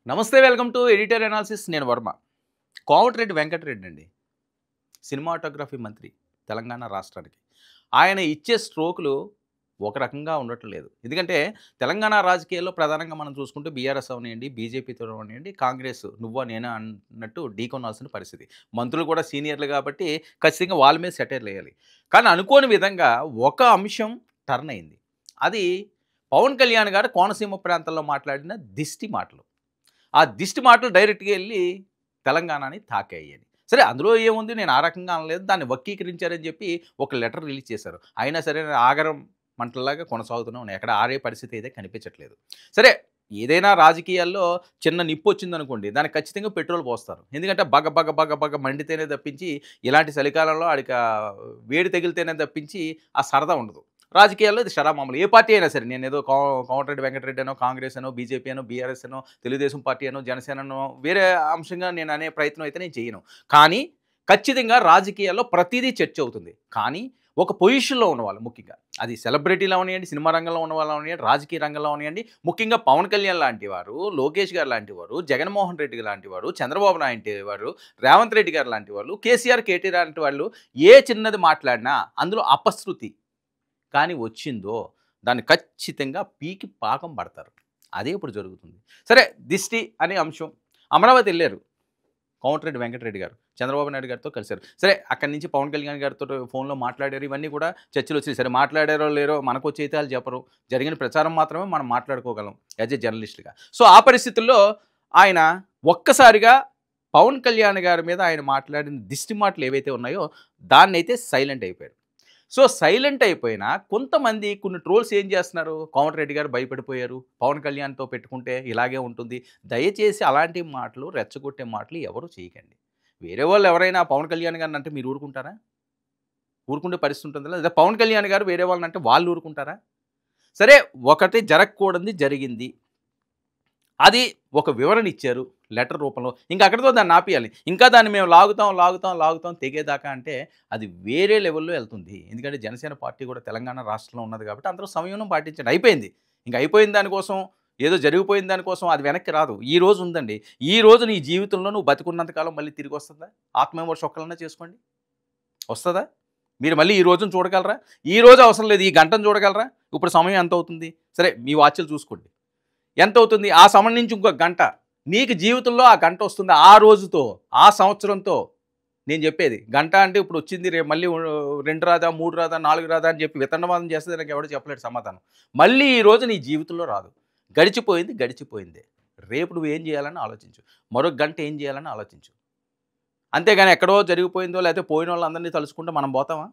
నమస్తే welcome to editor analysis. నేను వర్మ. కోమటిరెడ్డి వెంకటరెడ్డి అండి, సినిమాటోగ్రఫీ మంత్రి తెలంగాణ రాష్ట్రానికి. ఆయన ఇచ్చే స్ట్రోకులు ఒక రకంగా ఉండటం లేదు. ఎందుకంటే తెలంగాణ రాజకీయాల్లో ప్రధానంగా మనం చూసుకుంటే బీఆర్ఎస్ అవనియండి, బీజేపీతో అవనియండి, కాంగ్రెస్ నువ్వా నేనా అన్నట్టు ఢీకొనాల్సిన పరిస్థితి. మంత్రులు కూడా సీనియర్లు కాబట్టి ఖచ్చితంగా వాళ్ళ మీద సెటైర్లు వేయాలి. కానీ అనుకోని విధంగా ఒక అంశం టర్న్ అయింది. అది పవన్ కళ్యాణ్ గారు కోనసీమ ప్రాంతంలో మాట్లాడిన దిష్టి మాటలు. ఆ దిష్టి మాటలు డైరెక్ట్‌గా ఎళ్లి తెలంగాణని తాకాయని. సరే అందులో ఏముంది, నేను ఆ రకంగా అనలేదు. దాన్ని వక్రీకరించారని చెప్పి ఒక లెటర్ రిలీజ్ చేశారు. అయినా సరే ఆగరం మంటల్లాగా కొనసాగుతూనే ఉన్నాయి. ఎక్కడ ఆరే పరిస్థితి అయితే కనిపించట్లేదు. సరే ఏదైనా రాజకీయాల్లో చిన్న నిప్పొచ్చిందనుకోండి, దానికి ఖచ్చితంగా పెట్రోల్ పోస్తారు. ఎందుకంటే బగ బగ బగ బగ మండితేనే తప్పించి ఇలాంటి చలికాలంలో ఆడికి వేడి తగిలితేనే తప్పించి ఆ సరదా ఉండదు. రాజకీయాల్లో ఇది షరామామూలు. ఏ పార్టీ అయినా సరే, నేనేదో కోమటిరెడ్డి వెంకటరెడ్డి అనో, కాంగ్రెస్ అనో, బీజేపీ అనో, బీఆర్ఎస్ అనో, తెలుగుదేశం పార్టీ అనో, జనసేన అనో వేరే అంశంగా నేను అనే ప్రయత్నం అయితే నేను చేయను. కానీ ఖచ్చితంగా రాజకీయాల్లో ప్రతీదీ చర్చ అవుతుంది. కానీ ఒక పొజిషన్‌లో ఉన్నవాళ్ళు ముఖ్యంగా, అది సెలబ్రిటీలు అవనియండి, సినిమా రంగంలో ఉన్నవాళ్ళు అవనియండి, రాజకీయ రంగంలో అవనియండి, ముఖ్యంగా పవన్ కళ్యాణ్ లాంటి వారు, లోకేష్ గారు లాంటి వారు, జగన్మోహన్ రెడ్డి లాంటి వారు, చంద్రబాబు నాయుడు వారు, రేవంత్ రెడ్డి గారు లాంటి వాళ్ళు, కేసీఆర్, కేటీఆర్ లాంటి వాళ్ళు ఏ చిన్నది మాట్లాడినా అందులో అపశృతి కానీ వచ్చిందో దాన్ని ఖచ్చితంగా పీకి పాకం పడతారు. అదే ఇప్పుడు జరుగుతుంది. సరే దిష్టి అనే అంశం, అమరావతి వెళ్ళారు కోమటిరెడ్డి వెంకటరెడ్డి గారు, చంద్రబాబు నాయుడు గారితో కలిశారు. సరే అక్కడి నుంచి పవన్ కళ్యాణ్ గారితో ఫోన్లో మాట్లాడారు. ఇవన్నీ కూడా చర్చలు వచ్చినాయి. సరే మాట్లాడారో లేరో మనకు వచ్చే చెప్పరు. జరిగిన ప్రచారం మాత్రమే మనం మాట్లాడుకోగలం యాజ్ ఏ జర్నలిస్ట్గా. సో ఆ పరిస్థితుల్లో ఆయన ఒక్కసారిగా పవన్ కళ్యాణ్ గారి మీద ఆయన మాట్లాడిన దిష్టి మాటలు ఏవైతే ఉన్నాయో దాన్నైతే సైలెంట్ అయిపోయారు. సో సైలెంట్ అయిపోయినా కొంతమంది కొన్ని ట్రోల్స్ ఏం చేస్తున్నారు, కోమటిరెడ్డి గారు భయపడిపోయారు, పవన్ కళ్యాణ్తో పెట్టుకుంటే ఇలాగే ఉంటుంది, దయచేసి అలాంటి మాటలు రెచ్చగొట్టే మాటలు ఎవరు చేయకండి. వేరే వాళ్ళు ఎవరైనా పవన్ కళ్యాణ్ గారిని అంటే మీరు ఊరుకుంటారా? ఊరుకుండే పరిస్థితి ఉంటుందా? లేదా పవన్ కళ్యాణ్ గారు వేరే వాళ్ళని అంటే వాళ్ళు ఊరుకుంటారా? సరే ఒకటి జరగకూడనిది జరిగింది, అది ఒక వివరణ ఇచ్చారు లెటర్ రూపంలో. ఇంకా అక్కడితో దాన్ని ఆపేయాలి. ఇంకా దాన్ని మేము లాగుతాం తెగేదాకా అంటే అది వేరే లెవెల్‌లో వెళ్తుంది. ఎందుకంటే జనసేన పార్టీ కూడా తెలంగాణ రాష్ట్రంలో ఉన్నది కాబట్టి అందరూ సంయమనం పాటించండి. అయిపోయింది. ఇంక అయిపోయిన దానికోసం, ఏదో జరిగిపోయిన దానికోసం అది వెనక్కి రాదు. ఈ రోజు ఉందండి. ఈ రోజు నీ జీవితంలో నువ్వు బతికున్నంత కాలం మళ్ళీ తిరిగి వస్తదా? ఆత్మవిమర్శ ఒక్కళ్ళన్నా చేసుకోండి. వస్తదా? మీరు మళ్ళీ ఈ రోజును చూడగలరా? ఈ రోజు అవసరం లేదు. ఈ గంటను చూడగలరా? ఇప్పుడు సమయం ఎంత అవుతుంది? సరే మీ వాచ్‌లు చూసుకోండి. ఎంతవుతుంది? ఆ సమయం నుంచి ఇంకో గంట. నీకు జీవితంలో ఆ గంట వస్తుంది. ఆ రోజుతో, ఆ సంవత్సరంతో నేను చెప్పేది. గంట అంటే ఇప్పుడు వచ్చింది, రేపు మళ్ళీ 2 రాదా, 3 రాదా, 4 రాదా అని చెప్పి వితండవాదం చేస్తే నాకు ఎవడు చెప్పలేడు సమాధానం. మళ్ళీ ఈ రోజు నీ జీవితంలో రాదు. గడిచిపోయింది గడిచిపోయిందే. రేపు నువ్వేం చేయాలని ఆలోచించు. మరొక గంట ఏం చేయాలని ఆలోచించు. అంతేగాని ఎక్కడో జరిగిపోయిందో లేకపోతే పోయినోళ్ళందరినీ తలుచుకుంటే మనం పోతామా?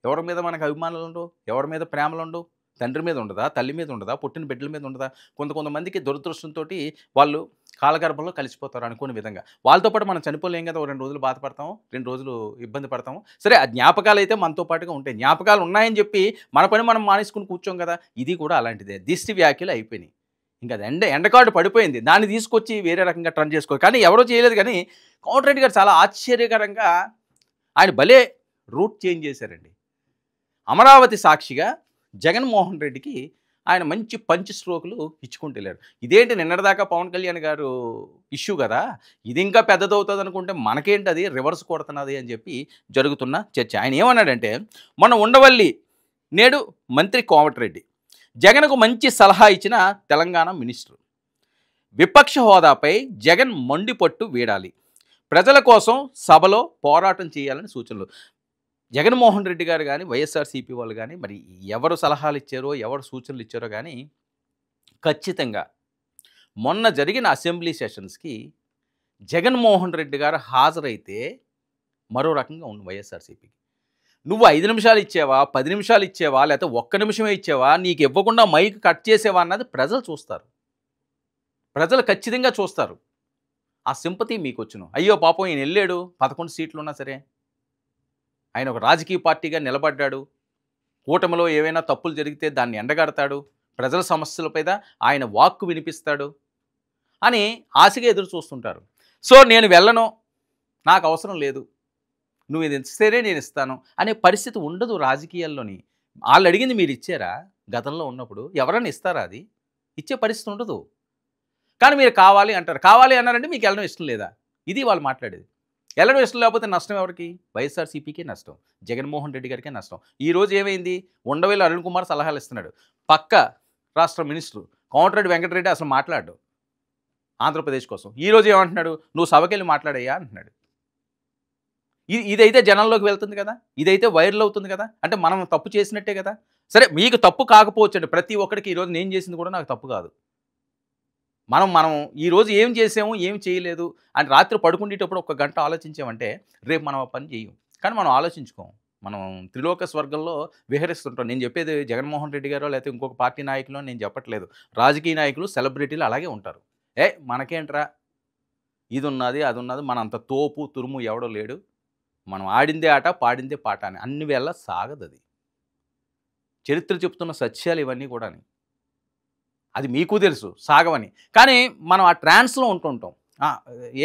ఎవరి మీద మనకు అభిమానాలుండవు, ఎవరి మీద ప్రేమలుండవు. తండ్రి మీద ఉండదా? తల్లి మీద ఉండదా? పుట్టిన బిడ్డల మీద ఉండదా? కొంతమందికి దురదృష్టంతోటి వాళ్ళు కాలగర్భంలో కలిసిపోతారు అనుకోని విధంగా. వాళ్ళతో పాటు మనం చనిపోలేం కదా! ఓ 2 రోజులు బాధపడతాము, 2 రోజులు ఇబ్బంది పడతాము. సరే ఆ జ్ఞాపకాలైతే మనతో పాటుగా ఉంటాయి. జ్ఞాపకాలు ఉన్నాయని చెప్పి మన పని మనం మానేసుకొని కూర్చోం కదా! ఇది కూడా అలాంటిదే. దిష్టి వ్యాఖ్యలు అయిపోయినాయి. ఇంక అది ఎండకాడు పడిపోయింది. దాన్ని తీసుకొచ్చి వేరే రకంగా టర్న్ చేసుకో, కానీ ఎవరో చేయలేదు కానీ కోమటిరెడ్డి గారు చాలా ఆశ్చర్యకరంగా ఆయన భలే రూట్ చేంజ్ చేశారండి. అమరావతి సాక్షిగా జగన్మోహన్ రెడ్డికి ఆయన మంచి పంచ్ స్ట్రోకులు ఇచ్చుకుంటూ వెళ్ళారు. ఇదేంటి నిన్నటిదాకా పవన్ కళ్యాణ్ గారు ఇష్యూ కదా, ఇది ఇంకా పెద్దదవుతుంది అనుకుంటే మనకేంటి అది రివర్స్ కొడుతున్నది అని చెప్పి జరుగుతున్న చర్చ. ఆయన ఏమన్నాడంటే, మొన్న ఉండవల్లి నేడు మంత్రి కోమటిరెడ్డి జగన్కు మంచి సలహా ఇచ్చిన తెలంగాణ మినిస్టర్, విపక్ష హోదాపై జగన్ మొండిపట్టు వీడాలి, ప్రజల కోసం సభలో పోరాటం చేయాలని సూచనలు. జగన్మోహన్ రెడ్డి గారు కానీ, వైఎస్ఆర్సీపీ వాళ్ళు కానీ, మరి ఎవరు సలహాలు ఇచ్చారో, ఎవరు సూచనలు ఇచ్చారో కానీ ఖచ్చితంగా మొన్న జరిగిన అసెంబ్లీ సెషన్స్‌కి జగన్మోహన్ రెడ్డి గారు హాజరైతే మరో రకంగా ఉంది వైఎస్ఆర్సీపీకి. నువ్వు 5 నిమిషాలు ఇచ్చావా, 10 నిమిషాలు ఇచ్చావా, లేకపోతే ఒక్క నిమిషమే ఇచ్చావా, నీకు ఇవ్వకుండా మైక్ కట్ చేసావా అన్నది ప్రజలు చూస్తారు. ప్రజలు ఖచ్చితంగా చూస్తారు. ఆ సింపతి మీకొచ్చును. అయ్యో పాపం ఈయన వెళ్ళాడు, 11 సీట్లు ఉన్నా సరే ఆయన ఒక రాజకీయ పార్టీగా నిలబడ్డాడు, కూటమిలో ఏవైనా తప్పులు జరిగితే దాన్ని ఎండగడతాడు, ప్రజల సమస్యల మీద ఆయన వాక్కు వినిపిస్తాడు అని ఆశగా ఎదురు చూస్తుంటారు. సో నేను వెళ్ళను, నాకు అవసరం లేదు, నువ్వు ఇది ఇస్తేనే నేను ఇస్తాను అనే పరిస్థితి ఉండదు రాజకీయాల్లోని. వాళ్ళు అడిగింది మీరు ఇచ్చారా? గతంలో ఉన్నప్పుడు ఎవరైనా ఇస్తారా? అది ఇచ్చే పరిస్థితి ఉండదు. కానీ మీరు కావాలి అంటారు. కావాలి అన్నారంటే మీకు వెళ్ళడం ఇష్టం లేదా? ఇది వాళ్ళు మాట్లాడేది. వెళ్ళడం ఇష్టం లేకపోతే నష్టం ఎవరికి? వైఎస్ఆర్సీపీకే నష్టం. జగన్మోహన్ రెడ్డి గారికే నష్టం. ఈరోజు ఏమైంది? ఉండవేలు అరుణ్ కుమార్ సలహాలు ఇస్తున్నాడు. పక్క రాష్ట్ర మినిస్టరు కోమటిరెడ్డి వెంకటరెడ్డి అసలు మాట్లాడు ఆంధ్రప్రదేశ్ కోసం. ఈరోజు ఏమంటున్నాడు? నువ్వు సభకెళ్ళి మాట్లాడయ్యా అంటున్నాడు. ఇదైతే జనంలోకి వెళ్తుంది కదా, ఇదైతే వైరల్ అవుతుంది కదా, అంటే మనం తప్పు చేసినట్టే కదా. సరే మీకు తప్పు కాకపోవచ్చండి, ప్రతి ఒక్కడికి ఈరోజు నేను చేసింది కూడా నాకు తప్పు కాదు. మనం ఈరోజు ఏం చేసాము, ఏం చేయలేదు అని రాత్రి పడుకునేటప్పుడు ఒక గంట ఆలోచించామంటే రేపు మనం ఆ పని చేయం. కానీ మనం ఆలోచించుకోం. మనం త్రిలోక స్వర్గంలో విహరిస్తుంటాం. నేను చెప్పేది జగన్మోహన్ రెడ్డి గారో లేకపోతే ఇంకొక పార్టీ నాయకులో నేను చెప్పట్లేదు. రాజకీయ నాయకులు, సెలబ్రిటీలు అలాగే ఉంటారు. మనకేంట్రా, ఇది ఉన్నది అది ఉన్నది, మనంత తోపు తురుము ఎవడో లేడు, మనం ఆడిందే ఆట పాడిందే పాట అని అన్ని వేళ సాగదది. చరిత్ర చెప్తున్న సత్యాలు ఇవన్నీ కూడా. అది మీకు తెలుసు సాగవని. కానీ మనం ఆ ట్రాన్స్లో ఉంటుంటాం.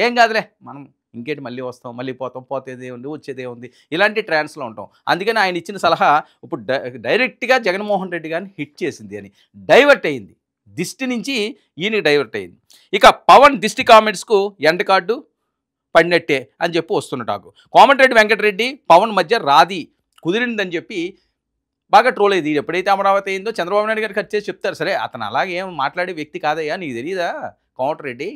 ఏం కాదులే, మనం ఇంకేంటి మళ్ళీ వస్తాం, మళ్ళీ పోతాం, పోతేదే ఉంది వచ్చేదే ఉంది, ఇలాంటి ట్రాన్స్లో ఉంటాం. అందుకని ఆయన ఇచ్చిన సలహా ఇప్పుడు డైరెక్ట్గా జగన్మోహన్ రెడ్డి గారిని హిట్ చేసింది అని డైవర్ట్ అయింది. దిష్టి నుంచి ఈయనకి డైవర్ట్ అయింది. ఇక పవన్ దిష్టి కామెంట్స్కు ఎండ్ కార్డు పడినట్టే అని చెప్పి వస్తున్న టాకు. కోమటిరెడ్డి వెంకటరెడ్డి పవన్ మధ్య రాది కుదిరిందని చెప్పి బాగా ట్రోల్ అయ్యింది. ఎప్పుడైతే అమరావతి అయిందో చంద్రబాబు నాయుడు గారికి వచ్చేసి చెప్తారు, సరే అతను అలాగే ఏం మాట్లాడే వ్యక్తి కాదయ్యా, నీకు తెలియదా కోమటిరెడ్డి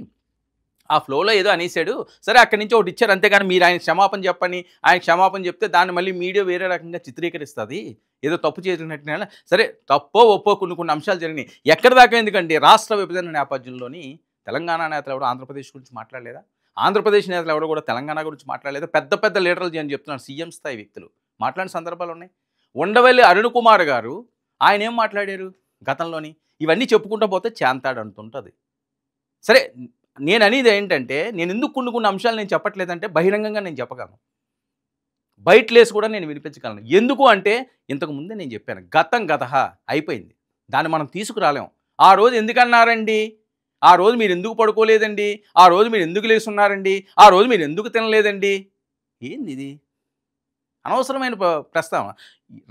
ఆ ఫ్లోలో ఏదో అనేసాడు, సరే అక్కడి నుంచి ఒకటి ఇచ్చారు అంతేగాని మీరు ఆయన క్షమాపణ చెప్పని, ఆయన క్షమాపణ చెప్తే దాన్ని మళ్ళీ మీడియా వేరే రకంగా చిత్రీకరిస్తుంది, ఏదో తప్పు చేసినట్టు. సరే తప్పో ఒప్పో కొన్ని అంశాలు జరిగినాయి. ఎక్కడి దాకా ఎందుకంటే రాష్ట్ర విభజన నేపథ్యంలోని తెలంగాణ నేతలు ఎవరు ఆంధ్రప్రదేశ్ గురించి మాట్లాడలేదా? ఆంధ్రప్రదేశ్ నేతలు ఎవరు కూడా తెలంగాణ గురించి మాట్లాడలేదా? పెద్ద పెద్ద లీడర్లు అని చెప్తున్నారు, సీఎం స్థాయి వ్యక్తులు మాట్లాడిన సందర్భాలు ఉన్నాయి. ఉండవల్లి అరుణ్ కుమార్ గారు ఆయన ఏం మాట్లాడారు గతంలోని, ఇవన్నీ చెప్పుకుంటూ పోతే చేంతాడు అంటుంటుంది. సరే నేను అనేది ఏంటంటే, నేను ఎందుకు కొన్ని అంశాలు నేను చెప్పట్లేదంటే బహిరంగంగా నేను చెప్పగలను, బయట లేసి కూడా నేను వినిపించగలను. ఎందుకు అంటే ఇంతకుముందే నేను చెప్పాను, గతహ అయిపోయింది, దాన్ని మనం తీసుకురాలేం. ఆ రోజు ఎందుకన్నారండి, ఆ రోజు మీరు ఎందుకు పడుకోలేదండి, ఆ రోజు మీరు ఎందుకు లేస్తున్నారండి, ఆ రోజు మీరు ఎందుకు తినలేదండి, ఏంది ఇది అనవసరమైన ప్రస్తావన.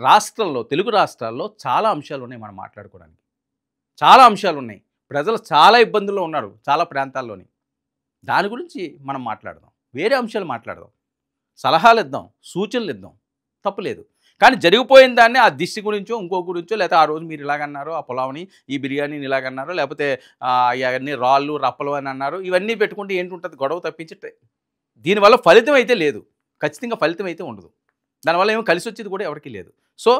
రాష్ట్రంలో తెలుగు రాష్ట్రాల్లో చాలా అంశాలు ఉన్నాయి మనం మాట్లాడుకోవడానికి, చాలా అంశాలు ఉన్నాయి. ప్రజలు చాలా ఇబ్బందుల్లో ఉన్నారు చాలా ప్రాంతాల్లోని. దాని గురించి మనం మాట్లాడదాం, వేరే అంశాలు మాట్లాడదాం, సలహాలు ఇద్దాం, సూచనలు ఇద్దాం, తప్పులేదు. కానీ జరిగిపోయిన దాన్ని ఆ దిష్టి గురించో ఇంకో గురించో, లేకపోతే ఆ రోజు మీరు ఇలాగన్నారు, ఆ పులావ్ని ఈ బిర్యానీని ఇలాగన్నారు, లేకపోతే అవన్నీ రాళ్ళు రప్పలు అని అన్నారు, ఇవన్నీ పెట్టుకుంటే ఏంటుంటుంది గొడవ తప్పించి దీనివల్ల ఫలితం అయితే లేదు, ఖచ్చితంగా ఫలితం అయితే ఉండదు. దానివల్ల ఏమో కలిసి వచ్చేది కూడా ఎవరికీ లేదు. సో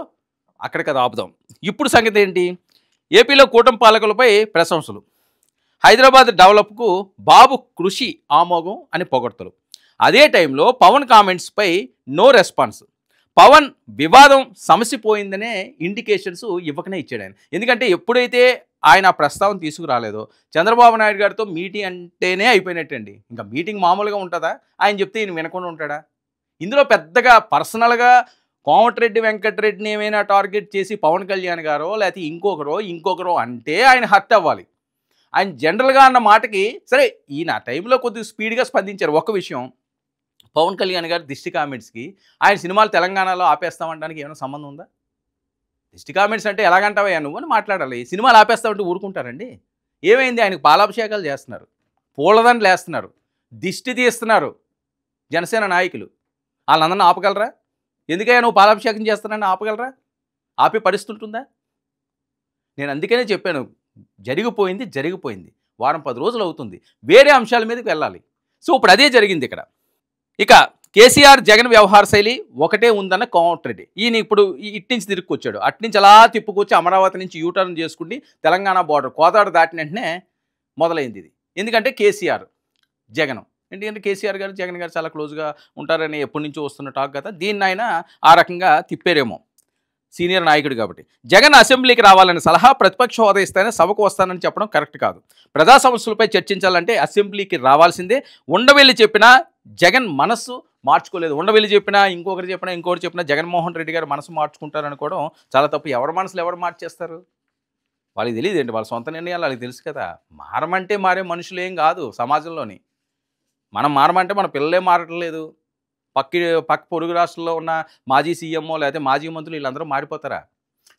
అక్కడికి అది ఆపుదాం. ఇప్పుడు సంగతి ఏంటి, ఏపీలో కూటమి పాలకులపై ప్రశంసలు, హైదరాబాద్ డెవలప్కు బాబు కృషి ఆమోగం అని పొగడ్తలు. అదే టైంలో పవన్ కామెంట్స్పై నో రెస్పాన్స్. పవన్ వివాదం సమసిపోయిందనే ఇండికేషన్స్ ఇవ్వకనే ఇచ్చాడు ఆయన. ఎందుకంటే ఎప్పుడైతే ఆయన ప్రస్తావన తీసుకురాలేదో చంద్రబాబు నాయుడు గారితో మీటింగ్ అంటేనే అయిపోయినట్టండి. ఇంకా మీటింగ్ మామూలుగా ఉంటుందా, ఆయన చెప్తే ఈయన వినకుండా ఉంటాడా? ఇందులో పెద్దగా పర్సనల్గా కోమటిరెడ్డి వెంకటరెడ్డిని ఏమైనా టార్గెట్ చేసి పవన్ కళ్యాణ్ గారో లేకపోతే ఇంకొకరో అంటే ఆయన హర్ట్ అవ్వాలి. ఆయన జనరల్గా అన్న మాటకి సరే ఈయన టైంలో కొద్దిగా స్పీడ్గా స్పందించారు. ఒక విషయం, పవన్ కళ్యాణ్ గారి దిష్టి కామెంట్స్కి ఆయన సినిమాలు తెలంగాణలో ఆపేస్తామంటానికి ఏమైనా సంబంధం ఉందా? దిష్టి కామెంట్స్ అంటే ఎలాగంటావయ్యా నువ్వు అని మాట్లాడాలి. సినిమాలు ఆపేస్తామంటే ఊరుకుంటారండి? ఏమైంది, ఆయనకు పాలాభిషేకాలు చేస్తున్నారు, పూలదండలు వేస్తున్నారు, దిష్టి తీస్తున్నారు జనసేన నాయకులు, వాళ్ళందరినీ ఆపగలరా? ఎందుకయ్యా నువ్వు పాలాభిషేకం చేస్తానని ఆపగలరా? ఆపే పరిస్థితి ఉంటుందా? నేను అందుకనే చెప్పాను, జరిగిపోయింది, వారం 10 రోజులు అవుతుంది, వేరే అంశాల మీదకి వెళ్ళాలి. సో ఇప్పుడు అదే జరిగింది ఇక్కడ. ఇక కేసీఆర్ జగన్ వ్యవహార శైలి ఒకటే ఉందన్న కోమటిరెడ్డి, ఈయన ఇప్పుడు ఇటు నుంచి తిరుక్కొచ్చాడు, అట్నుంచి అలా తిప్పుకొచ్చి అమరావతి నుంచి యూటర్న్ చేసుకుంటే తెలంగాణ బార్డర్ కోదాడ దాటిన వెంటనే మొదలైంది ఇది. ఎందుకంటే కేసీఆర్ జగన్, ఎందుకంటే కేసీఆర్ గారు జగన్ గారు చాలా క్లోజ్గా ఉంటారని ఎప్పటి నుంచో వస్తున్న టాక్ కదా, దీన్ని ఆయన ఆ రకంగా తిప్పారేమో సీనియర్ నాయకుడు కాబట్టి. జగన్ అసెంబ్లీకి రావాలని సలహా, ప్రతిపక్ష హోదా ఇస్తేనే సభకు వస్తానని చెప్పడం కరెక్ట్ కాదు, ప్రజా సమస్యలపై చర్చించాలంటే అసెంబ్లీకి రావాల్సిందే. ఉండవెల్లి చెప్పినా జగన్ మనస్సు మార్చుకోలేదు, ఉండవెల్లి చెప్పినా ఇంకొకటి చెప్పినా జగన్మోహన్ రెడ్డి గారు మనసు మార్చుకుంటారనుకోవడం చాలా తప్పు. ఎవరి మనసులు ఎవరు మార్చేస్తారు? వాళ్ళకి తెలియదు ఏంటి, వాళ్ళ సొంత నిర్ణయాలు వాళ్ళకి తెలుసు కదా. మారమంటే మారే మనుషులు ఏం కాదు సమాజంలోని, మనం మారమంటే మన పిల్లలే మారట్లేదు, పక్క పొరుగు రాష్ట్రంలో ఉన్న మాజీ సీఎంఓ లేకపోతే మాజీ మంత్రులు వీళ్ళందరూ మారిపోతారా?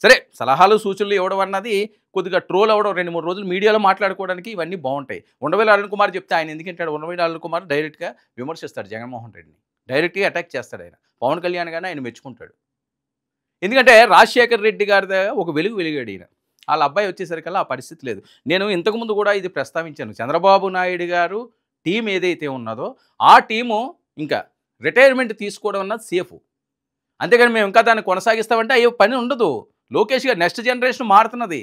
సరే సలహాలు సూచనలు ఇవ్వడం అన్నది కొద్దిగా ట్రోల్ అవ్వడం 2, 3 రోజులు మీడియాలో మాట్లాడుకోవడానికి ఇవన్నీ బాగుంటాయి. ఉండవల్లి అరుణ్ కుమార్ చెప్తే ఆయన ఎందుకంటాడు? ఉండవల్లి అరుణ్ కుమార్ డైరెక్ట్‌గా విమర్శిస్తాడు జగన్మోహన్ రెడ్డిని. డైరెక్ట్‌గా అటాక్ చేస్తాడు ఆయన. పవన్ కళ్యాణ్ గారిని ఆయన మెచ్చుకుంటాడు. ఎందుకంటే రాజశేఖర్ రెడ్డి గారి ఒక వెలిగాడు ఈయన. ఆళ్ళ అబ్బాయి వచ్చేసరికల్లా ఆ పరిస్థితి లేదు. నేను ఇంతకుముందు కూడా ఇది ప్రస్తావించాను. చంద్రబాబు నాయుడు గారు టీమ్ ఏదైతే ఉన్నదో ఆ టీము ఇంకా రిటైర్మెంట్ తీసుకోవడం అన్నది సేఫ్. అంతేగాని మేము ఇంకా దాన్ని కొనసాగిస్తామంటే అయ్యే పని ఉండదు. లోకేష్ గారు నెక్స్ట్ జనరేషన్ మారుతున్నది.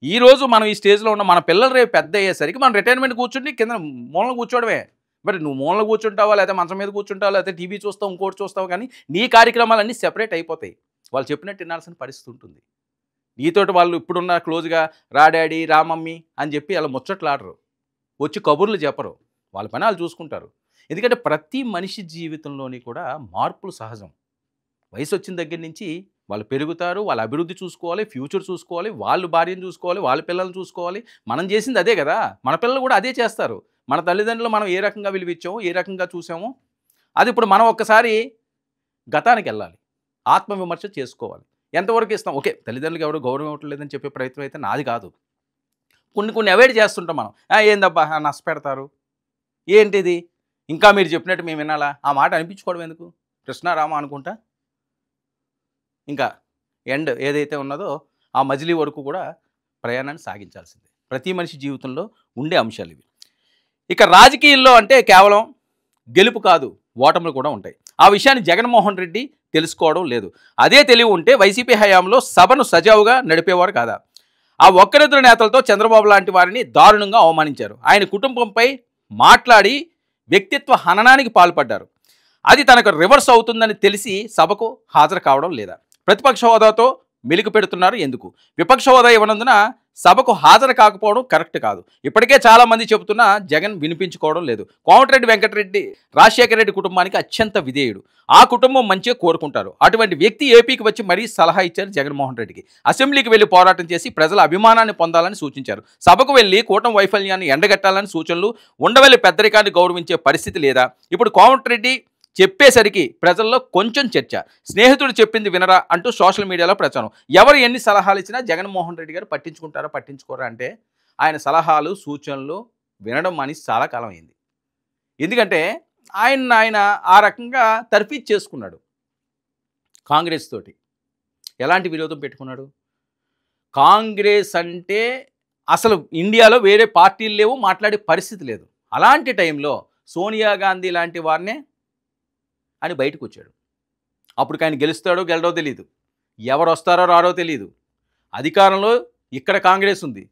ఈరోజు మనం ఈ స్టేజ్‌లో ఉన్న మన పిల్లలు రేపు పెద్ద అయ్యేసరికి మనం రిటైర్మెంట్ కూర్చుని కింద మూలన కూర్చోవడమే. మరి నువ్వు మూలన కూర్చుంటావా, లేకపోతే మంచం మీద కూర్చుంటావా, లేకపోతే టీవీ చూస్తావు, ఇంకోటి చూస్తావు, కానీ నీ కార్యక్రమాలన్నీ సెపరేట్ అయిపోతాయి. వాళ్ళు చెప్పినట్టు వినాల్సిన పరిస్థితి ఉంటుంది. నీతోటి వాళ్ళు ఇప్పుడున్న క్లోజ్‌గా రా డాడీ, రా మమ్మీ అని చెప్పి అలా ముచ్చట్లాడరు. వచ్చి కబుర్లు చెప్పరు. వాళ్ళ పని వాళ్ళు చూసుకుంటారు. ఎందుకంటే ప్రతి మనిషి జీవితంలోని కూడా మార్పులు సహజం. వయసొచ్చిన దగ్గర నుంచి వాళ్ళు పెరుగుతారు. వాళ్ళ అభివృద్ధి చూసుకోవాలి, ఫ్యూచర్ చూసుకోవాలి, వాళ్ళు భార్యను చూసుకోవాలి, వాళ్ళ పిల్లల్ని చూసుకోవాలి. మనం చేసింది అదే కదా! మన పిల్లలు కూడా అదే చేస్తారు. మన తల్లిదండ్రులు మనం ఏ రకంగా విలువిచ్చామో, ఏ రకంగా చూసామో, అది ఇప్పుడు మనం ఒక్కసారి గతానికెళ్ళాలి. ఆత్మవిమర్శ చేసుకోవాలి. ఎంతవరకు ఇస్తాం? ఓకే, తల్లిదండ్రులకు ఎవరు గౌరవం ఇవ్వట్లేదని చెప్పే ప్రయత్నం అయితే నాది కాదు. కొన్ని అవాయిడ్ చేస్తుంటాం మనం. ఏందబ్బా నష్టపెడతారు, ఏంటిది, ఇంకా మీరు చెప్పినట్టు మేము వినాలా, ఆ మాట అనిపించుకోవడం ఎందుకు? కృష్ణారామ అనుకుంటా ఇంకా ఎండ్ ఏదైతే ఉన్నదో ఆ మజిలీ వరకు కూడా ప్రయాణాన్ని సాగించాల్సిందే. ప్రతి మనిషి జీవితంలో ఉండే అంశాలు ఇవి. ఇక రాజకీయాల్లో అంటే కేవలం గెలుపు కాదు, ఓటములు కూడా ఉంటాయి. ఆ విషయాన్ని జగన్మోహన్ రెడ్డి తెలుసుకోవడం లేదు. అదే తెలివి ఉంటే వైసీపీ హయాంలో సభను సజావుగా నడిపేవారు కాదా? ఆ ఒక్కరిద్దరు నేతలతో చంద్రబాబు లాంటి వారిని దారుణంగా అవమానించారు. ఆయన కుటుంబంపై మాట్లాడి వ్యక్తిత్వ హననానికి పాల్పడ్డారు. అది తనకు రివర్స్ అవుతుందని తెలిసి సభకు హాజరు కావడం లేదా? ప్రతిపక్ష హోదాతో మెలికి పెడుతున్నారు ఎందుకు? విపక్ష హోదా ఇవ్వనందున సభకు హాజరు కాకపోవడం కరెక్ట్ కాదు. ఇప్పటికే చాలామంది చెబుతున్నా జగన్ వినిపించుకోవడం లేదు. కోమటిరెడ్డి వెంకటరెడ్డి రాజశేఖర రెడ్డి కుటుంబానికి అత్యంత విధేయుడు. ఆ కుటుంబం మంచిగా కోరుకుంటారు. అటువంటి వ్యక్తి ఏపీకి వచ్చి మరీ సలహా ఇచ్చారు జగన్మోహన్ రెడ్డికి. అసెంబ్లీకి వెళ్లి పోరాటం చేసి ప్రజల అభిమానాన్ని పొందాలని సూచించారు. సభకు వెళ్లి కూటమి వైఫల్యాన్ని ఎండగట్టాలని సూచనలు, ఉండవల్లి పెద్దరికాన్ని గౌరవించే పరిస్థితి లేదా? ఇప్పుడు కోమటిరెడ్డి చెప్పేసరికి ప్రజల్లో కొంచెం చర్చ. స్నేహితుడు చెప్పింది వినరా అంటూ సోషల్ మీడియాలో ప్రచారం. ఎవరు ఎన్ని సలహాలు ఇచ్చినా జగన్మోహన్ రెడ్డి గారు పట్టించుకుంటారా పట్టించుకోరా అంటే ఆయన సలహాలు సూచనలు వినడం మానేసి చాలా కాలం అయింది. ఎందుకంటే ఆయన ఆ రకంగా తర్ఫీదు చేసుకున్నాడు కాంగ్రెస్ తోటి. ఎలాంటి విరోధం పెట్టుకున్నాడు? కాంగ్రెస్ అంటే అసలు ఇండియాలో వేరే పార్టీలు లేవు, మాట్లాడే పరిస్థితి లేదు. అలాంటి టైంలో సోనియా గాంధీ లాంటి వారినే అని బయటకు వచ్చాడు. అప్పుడు ఆయన గెలుస్తాడో గెలడో తెలియదు, ఎవరు వస్తారో రారో తెలియదు. అధికారంలో ఇక్కడ కాంగ్రెస్ ఉంది,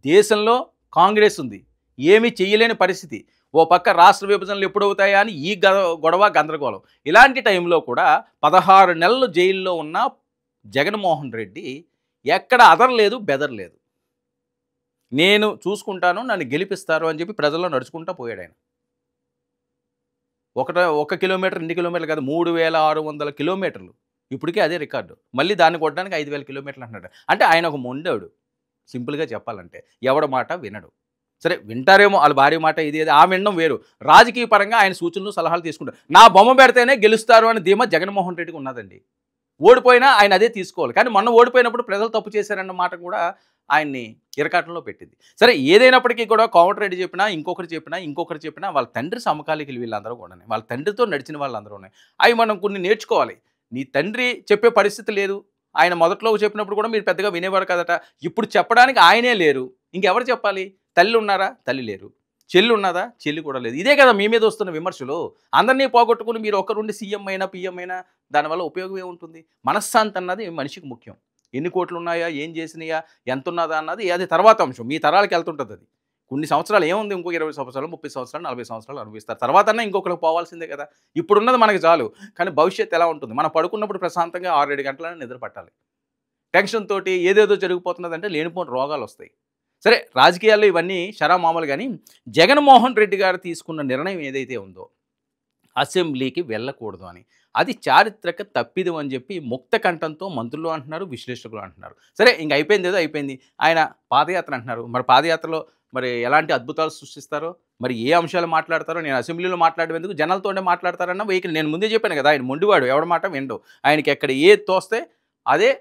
దేశంలో కాంగ్రెస్ ఉంది, ఏమీ చెయ్యలేని పరిస్థితి. ఓ పక్క రాష్ట్ర విభజనలు ఎప్పుడవుతాయా అని ఈ గొడవ గందరగోళం. ఇలాంటి టైంలో కూడా 16 నెలలు జైల్లో ఉన్న జగన్మోహన్ రెడ్డి ఎక్కడ అదరలేదు, బెదరలేదు. నేను చూసుకుంటాను, నన్ను గెలిపిస్తారు అని చెప్పి ప్రజల్లో నడుచుకుంటూ పోయాడు ఆయన. 1 కిలోమీటర్ 2 కిలోమీటర్లు కాదు, 3600 కిలోమీటర్లు. ఇప్పటికే అదే రికార్డు. మళ్ళీ దాన్ని కొట్టడానికి 5000 కిలోమీటర్లు అంటున్నాడు. అంటే ఆయన ఒక మొండోడు. సింపుల్గా చెప్పాలంటే ఎవడ మాట వినడు. సరే వింటారేమో వాళ్ళ భార్య మాట, ఇది ఆ వినడం వేరు. రాజకీయ పరంగా ఆయన సూచనలు సలహాలు తీసుకుంటారు. నా బొమ్మ పెడితేనే గెలుస్తారు అని ధీమా జగన్మోహన్ రెడ్డికి ఉన్నదండి. ఓడిపోయినా ఆయన అదే తీసుకోవాలి. కానీ మొన్న ఓడిపోయినప్పుడు ప్రజలు తప్పు చేశారన్న మాట కూడా ఆయన్ని ఇరకాటంలో పెట్టింది. సరే ఏదైనప్పటికీ కూడా కోమటిరెడ్డి చెప్పినా, ఇంకొకరు చెప్పినా వాళ్ళ తండ్రి సమకాలీకులు వీళ్ళందరూ కూడా. వాళ్ళ తండ్రితో నడిచిన వాళ్ళందరూ ఉన్నాయి. అవి మనం కొన్ని నేర్చుకోవాలి. నీ తండ్రి చెప్పే పరిస్థితి లేదు. ఆయన మొదట్లో చెప్పినప్పుడు కూడా మీరు పెద్దగా వినేవారు కదట. ఇప్పుడు చెప్పడానికి ఆయనే లేరు, ఇంకెవరు చెప్పాలి? తల్లి ఉన్నారా? తల్లి లేరు. చెల్లి ఉన్నదా? చెల్లి కూడా లేదు. ఇదే కదా మీ మీద వస్తున్న విమర్శలు. అందరినీ పోగొట్టుకుని మీరు ఒకరుండి సీఎం అయినా, పిఎం అయినా దానివల్ల ఉపయోగం ఏముంటుంది? మనశ్శాంతి అన్నది మనిషికి ముఖ్యం. ఎన్ని కోట్లు ఉన్నాయా, ఏం చేసినాయా, ఎంత ఉన్నదా అన్నది అది తర్వాత అంశం. మీ తరాలకు వెళ్తుంటుంది అది. కొన్ని సంవత్సరాలు ఏముంది, ఇంకో 20 సంవత్సరాలు, 30 సంవత్సరాలు, 40 సంవత్సరాలు అనుభవిస్తారు. తర్వాతన్నా ఇంకొకరికి పోవాల్సిందే కదా. ఇప్పుడున్నది మనకి చాలు. కానీ భవిష్యత్తు ఎలా ఉంటుంది? మనం పడుకున్నప్పుడు ప్రశాంతంగా 6-7 గంటలనే నిద్ర పట్టాలి. టెన్షన్ తోటి ఏదేదో జరిగిపోతున్నదంటే లేనిపోని రోగాలు వస్తాయి. సరే రాజకీయాల్లో ఇవన్నీ మామూలు. కానీ జగన్మోహన్ రెడ్డి గారు తీసుకున్న నిర్ణయం ఏదైతే ఉందో అసెంబ్లీకి వెళ్ళకూడదు అని, అది చారిత్రక తప్పిదం అని చెప్పి ముక్త కంఠంతో మంత్రులు అంటున్నారు, విశ్లేషకులు అంటున్నారు. సరే ఇంక అయిపోయింది ఏదో అయిపోయింది. ఆయన పాదయాత్ర అంటున్నారు. మరి పాదయాత్రలో మరి ఎలాంటి అద్భుతాలు సృష్టిస్తారో, మరి ఏ అంశాలు మాట్లాడతారో, నేను అసెంబ్లీలో మాట్లాడేందుకు జనాలతోనే మాట్లాడతారన్న వెహికల్. నేను ముందే చెప్పాను కదా, ఆయన మొండివాడు, ఎవరి మాట వినడు. ఆయనకి ఎక్కడ ఏది తోస్తే అదే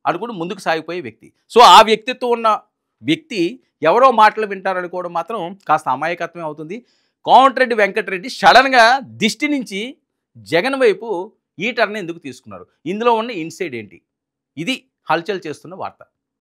అనుకుని ముందుకు సాగిపోయే వ్యక్తి. సో ఆ వ్యక్తిత్వం ఉన్న వ్యక్తి ఎవరో మాటలు వింటారనుకోవడం మాత్రం కాస్త అమాయకత్వమే అవుతుంది. కోమటిరెడ్డి వెంకటరెడ్డి సడన్గా దిష్టి నుంచి జగన్ వైపు ఈ టర్న్ ఎందుకు తీసుకున్నారు? ఇందులో ఉన్న ఇన్సైడ్ ఏంటి? ఇది హల్చల్ చేస్తున్న వార్త.